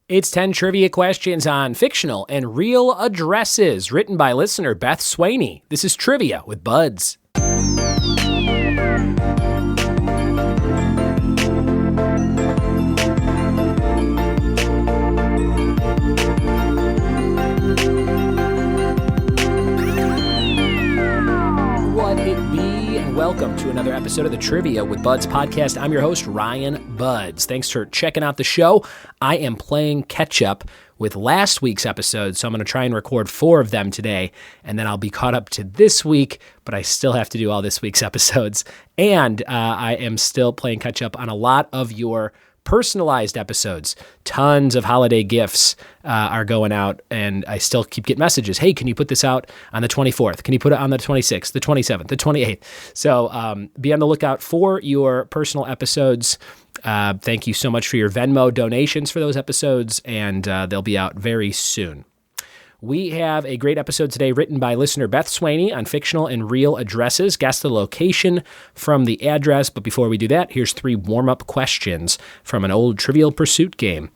It's 10 trivia questions on fictional and real addresses, written by listener Beth Swaney. This is Trivia with Buds. Welcome to another episode of the Trivia with Buds podcast. I'm your host, Ryan Buds. Thanks for checking out the show. I am playing catch up with last week's episode, so I'm going to try and record 4 of them today, and then I'll be caught up to this week, but I still have to do all this week's episodes. And I am still playing catch up on a lot of your personalized episodes. Tons of holiday gifts are going out, and I still keep getting messages. Hey, can you put this out on the 24th? Can you put it on the 26th, the 27th, the 28th? So be on the lookout for your personal episodes. Thank you so much for your Venmo donations for those episodes, and they'll be out very soon. We have a great episode today written by listener Beth Swaney on fictional and real addresses. Guess the location from the address. But before we do that, here's 3 warm-up questions from an old Trivial Pursuit game.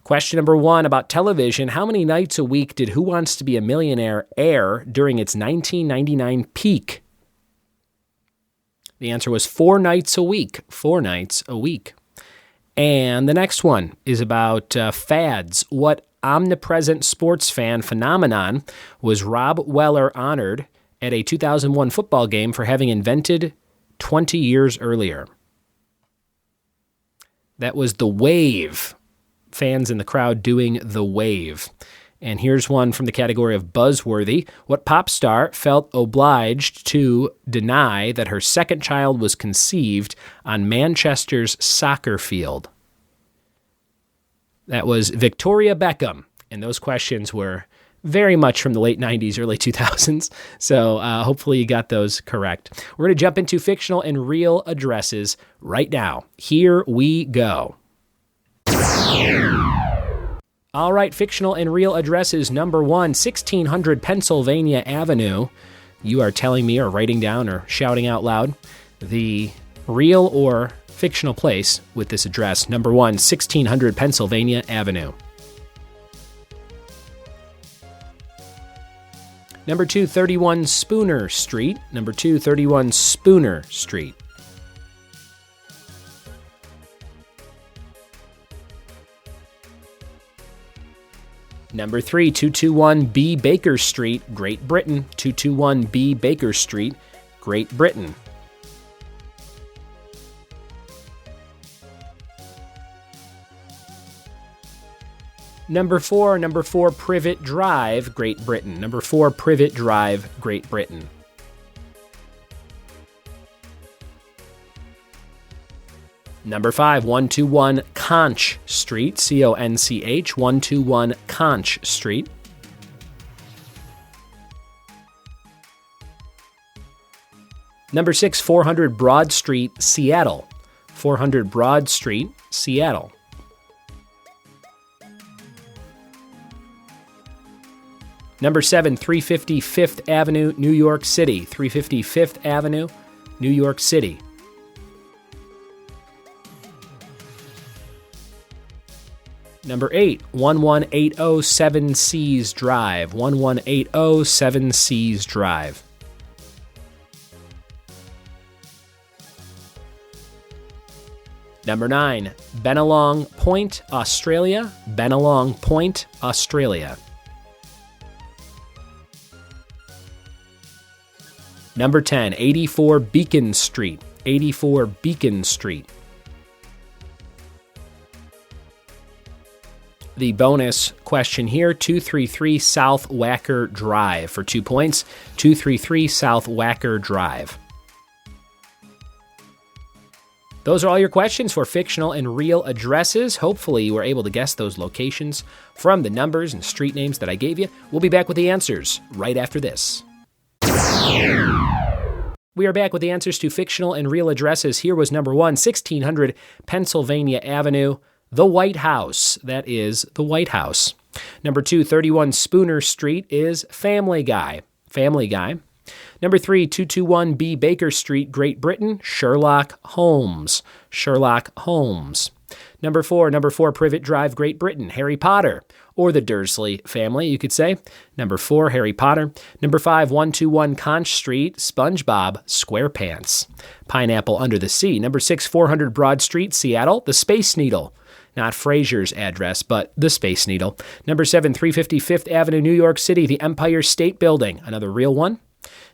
Question number 1 about television. How many nights a week did Who Wants to Be a Millionaire air during its 1999 peak? The answer was 4 nights a week. 4 nights a week. And the next one is about fads. What omnipresent sports fan phenomenon was Rob Weller honored at a 2001 football game for having invented 20 years earlier? That was the wave. Fans in the crowd doing the wave. And here's one from the category of buzzworthy. What pop star felt obliged to deny that her second child was conceived on Manchester's soccer field? That was Victoria Beckham. And those questions were very much from the late 90s, early 2000s. So hopefully you got those correct. We're going to jump into fictional and real addresses right now. Here we go. All right, fictional and real addresses. Number 1, 1600 Pennsylvania Avenue. You are telling me or writing down or shouting out loud the real or fictional place with this address. Number 1, 1600 Pennsylvania Avenue. Number 2, 31 Spooner Street. Number 2, 31 Spooner Street. Number 3, 221 B Baker Street, Great Britain. 221 B Baker Street, Great Britain. Number 4, Privet Drive, Great Britain. Number 4, Privet Drive, Great Britain. Number 5, 121 Conch Street, C-O-N-C-H, 121 Conch Street. Number 6, 400 Broad Street, Seattle. 400 Broad Street, Seattle. Number 7, 350 Fifth Avenue, New York City. 350 Fifth Avenue, New York City. Number 8, 11807 Seven Seas Drive. 11807 Seven Seas Drive. Number 9, Bennelong Point, Australia. Bennelong Point, Australia. Number 10, 84 Beacon Street. 84 Beacon Street. The bonus question here, 233 South Wacker Drive for 2 points. 233 South Wacker Drive. Those are all your questions for fictional and real addresses. Hopefully you were able to guess those locations from the numbers and street names that I gave you. We'll be back with the answers right after this. We are back with the answers to fictional and real addresses. Here was number 1, 1600 Pennsylvania Avenue, the White House. That is the White House. Number 2, 31 Spooner Street is Family Guy. Family Guy. Number 3, 221 B Baker Street, Great Britain, Sherlock Holmes. Sherlock Holmes. Number 4, Privet Drive, Great Britain, Harry Potter, or the Dursley family, you could say. Number 4, Harry Potter. Number 5, 121 Conch Street, SpongeBob SquarePants, Pineapple Under the Sea. Number 6, 400 Broad Street, Seattle, the Space Needle. Not Fraser's address, but the Space Needle. Number 7, 350 Fifth Avenue, New York City, the Empire State Building, another real one.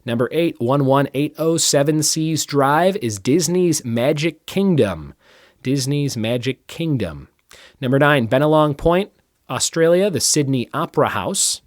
Number 8, 11807 Seven Seas Drive is Disney's Magic Kingdom. Disney's Magic Kingdom. Number 9, Bennelong Point, Australia, the Sydney Opera House.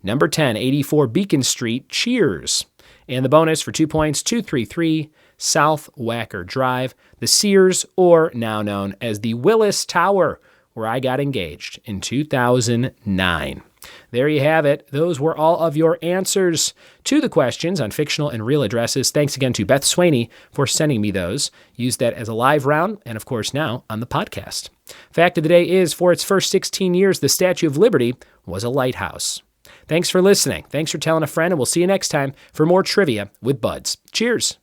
Number 10, 84 Beacon Street, Cheers. And the bonus for 2 points, 233 South Wacker Drive, the Sears, or now known as the Willis Tower, where I got engaged in 2009. There you have it. Those were all of your answers to the questions on fictional and real addresses. Thanks again to Beth Swaney for sending me those. Used that as a live round and, of course, now on the podcast. Fact of the day is, for its first 16 years, the Statue of Liberty was a lighthouse. Thanks for listening. Thanks for telling a friend, and we'll see you next time for more trivia with Buds. Cheers.